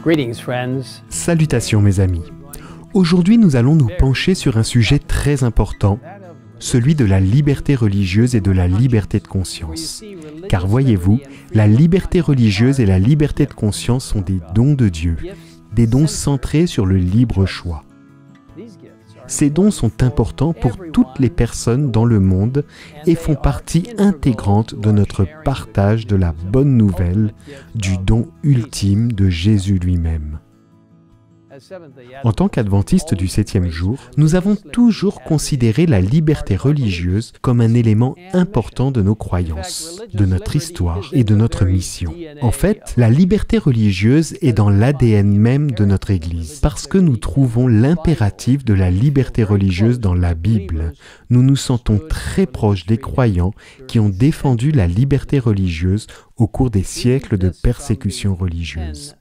Greetings, friends. Salutations mes amis. Aujourd'hui nous allons nous pencher sur un sujet très important, celui de la liberté religieuse et de la liberté de conscience. Car voyez-vous, la liberté religieuse et la liberté de conscience sont des dons de Dieu, des dons centrés sur le libre choix. Ces dons sont importants pour toutes les personnes dans le monde et font partie intégrante de notre partage de la bonne nouvelle, du don ultime de Jésus lui-même. En tant qu'adventistes du 7e jour, nous avons toujours considéré la liberté religieuse comme un élément important de nos croyances, de notre histoire et de notre mission. En fait, la liberté religieuse est dans l'ADN même de notre Église, parce que nous trouvons l'impératif de la liberté religieuse dans la Bible. Nous nous sentons très proches des croyants qui ont défendu la liberté religieuse au cours des siècles de persécution religieuse.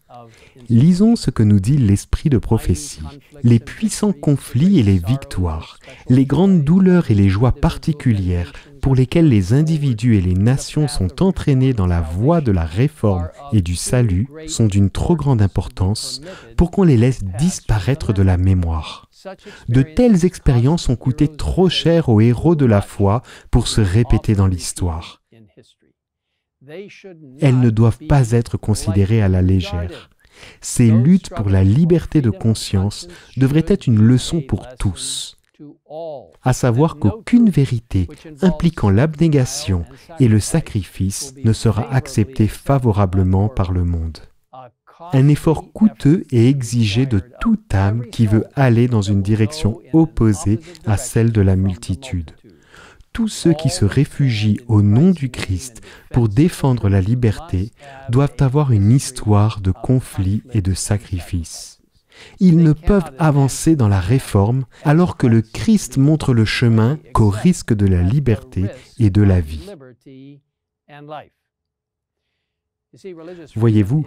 Lisons ce que nous dit l'esprit de prophétie. Les puissants conflits et les victoires, les grandes douleurs et les joies particulières pour lesquelles les individus et les nations sont entraînés dans la voie de la réforme et du salut sont d'une trop grande importance pour qu'on les laisse disparaître de la mémoire. De telles expériences ont coûté trop cher aux héros de la foi pour se répéter dans l'histoire. Elles ne doivent pas être considérées à la légère. Ces luttes pour la liberté de conscience devraient être une leçon pour tous, à savoir qu'aucune vérité impliquant l'abnégation et le sacrifice ne sera acceptée favorablement par le monde. Un effort coûteux est exigé de toute âme qui veut aller dans une direction opposée à celle de la multitude. Tous ceux qui se réfugient au nom du Christ pour défendre la liberté doivent avoir une histoire de conflit et de sacrifice. Ils ne peuvent avancer dans la réforme alors que le Christ montre le chemin qu'au risque de la liberté et de la vie. Voyez-vous,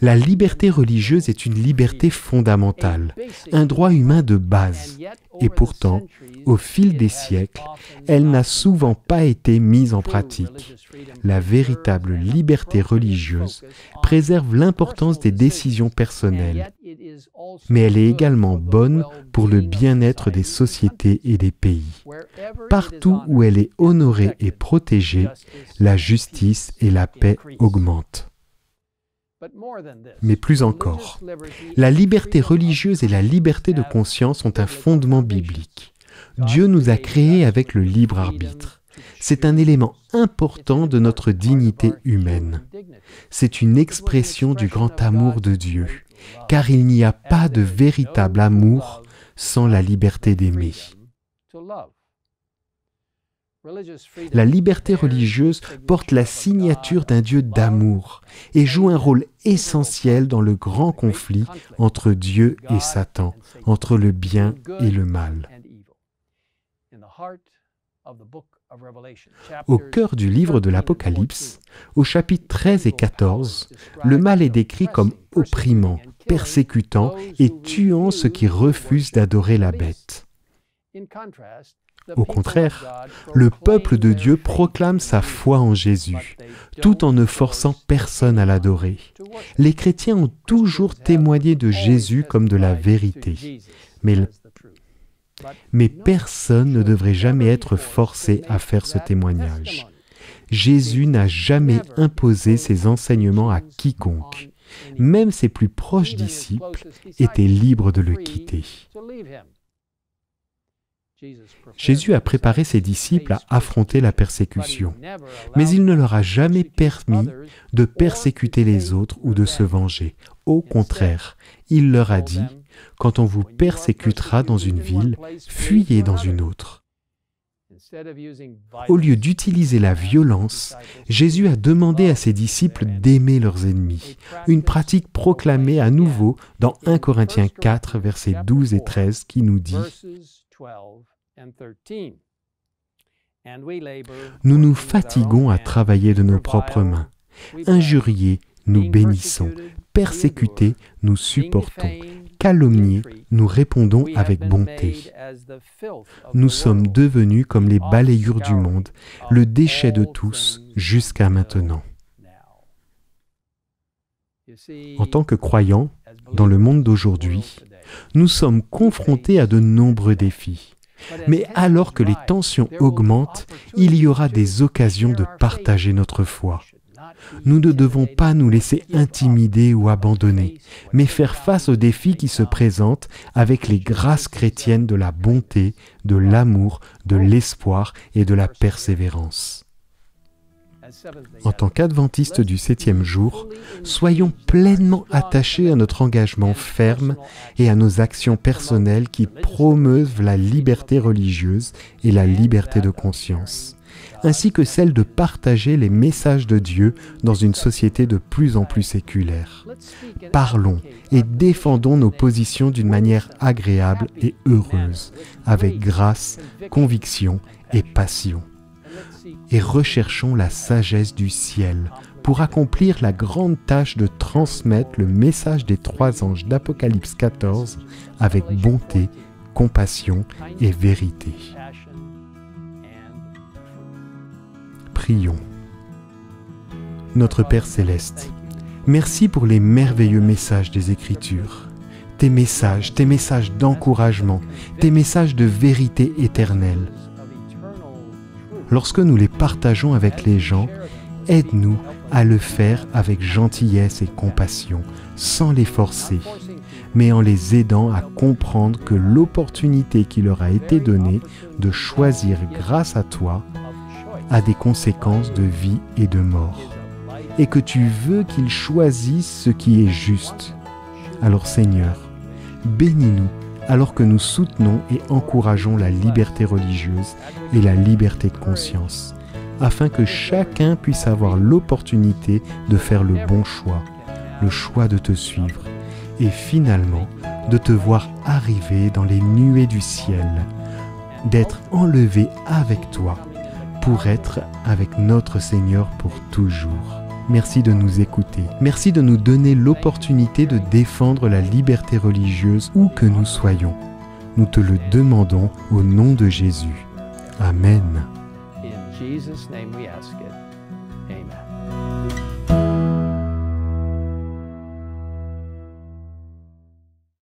la liberté religieuse est une liberté fondamentale, un droit humain de base, et pourtant, au fil des siècles, elle n'a souvent pas été mise en pratique. La véritable liberté religieuse préserve l'importance des décisions personnelles, mais elle est également bonne pour le bien-être des sociétés et des pays. Partout où elle est honorée et protégée, la justice et la paix augmentent. Mais plus encore, la liberté religieuse et la liberté de conscience ont un fondement biblique. Dieu nous a créés avec le libre arbitre. C'est un élément important de notre dignité humaine. C'est une expression du grand amour de Dieu, car il n'y a pas de véritable amour sans la liberté d'aimer. La liberté religieuse porte la signature d'un Dieu d'amour et joue un rôle essentiel dans le grand conflit entre Dieu et Satan, entre le bien et le mal. Au cœur du livre de l'Apocalypse, au chapitre 13 et 14, le mal est décrit comme opprimant, persécutant et tuant ceux qui refusent d'adorer la bête. Au contraire, le peuple de Dieu proclame sa foi en Jésus, tout en ne forçant personne à l'adorer. Les chrétiens ont toujours témoigné de Jésus comme de la vérité, mais personne ne devrait jamais être forcé à faire ce témoignage. Jésus n'a jamais imposé ses enseignements à quiconque. Même ses plus proches disciples étaient libres de le quitter. Jésus a préparé ses disciples à affronter la persécution, mais il ne leur a jamais permis de persécuter les autres ou de se venger. Au contraire, il leur a dit, « Quand on vous persécutera dans une ville, fuyez dans une autre. » Au lieu d'utiliser la violence, Jésus a demandé à ses disciples d'aimer leurs ennemis, une pratique proclamée à nouveau dans 1 Corinthiens 4, versets 12 et 13, qui nous dit « Nous nous fatiguons à travailler de nos propres mains. Injuriés, nous bénissons. Persécutés, nous supportons. Calomniés, nous répondons avec bonté. Nous sommes devenus comme les balayures du monde, le déchet de tous jusqu'à maintenant. » En tant que croyants, dans le monde d'aujourd'hui, nous sommes confrontés à de nombreux défis. Mais alors que les tensions augmentent, il y aura des occasions de partager notre foi. Nous ne devons pas nous laisser intimider ou abandonner, mais faire face aux défis qui se présentent avec les grâces chrétiennes de la bonté, de l'amour, de l'espoir et de la persévérance. En tant qu'adventistes du 7e jour, soyons pleinement attachés à notre engagement ferme et à nos actions personnelles qui promeuvent la liberté religieuse et la liberté de conscience, ainsi que celle de partager les messages de Dieu dans une société de plus en plus séculaire. Parlons et défendons nos positions d'une manière agréable et heureuse, avec grâce, conviction et passion. Et recherchons la sagesse du ciel pour accomplir la grande tâche de transmettre le message des 3 anges d'Apocalypse 14 avec bonté, compassion et vérité. Prions. Notre Père Céleste, merci pour les merveilleux messages des Écritures. Tes messages d'encouragement, tes messages de vérité éternelle. Lorsque nous les partageons avec les gens, aide-nous à le faire avec gentillesse et compassion, sans les forcer, mais en les aidant à comprendre que l'opportunité qui leur a été donnée de choisir grâce à toi a des conséquences de vie et de mort, et que tu veux qu'ils choisissent ce qui est juste. Alors Seigneur, bénis-nous alors que nous soutenons et encourageons la liberté religieuse et la liberté de conscience, afin que chacun puisse avoir l'opportunité de faire le bon choix, le choix de te suivre, et finalement de te voir arriver dans les nuées du ciel, d'être enlevé avec toi, pour être avec notre Seigneur pour toujours. Merci de nous écouter. Merci de nous donner l'opportunité de défendre la liberté religieuse où que nous soyons. Nous te le demandons au nom de Jésus. Amen. In Jesus' name we ask it. Amen.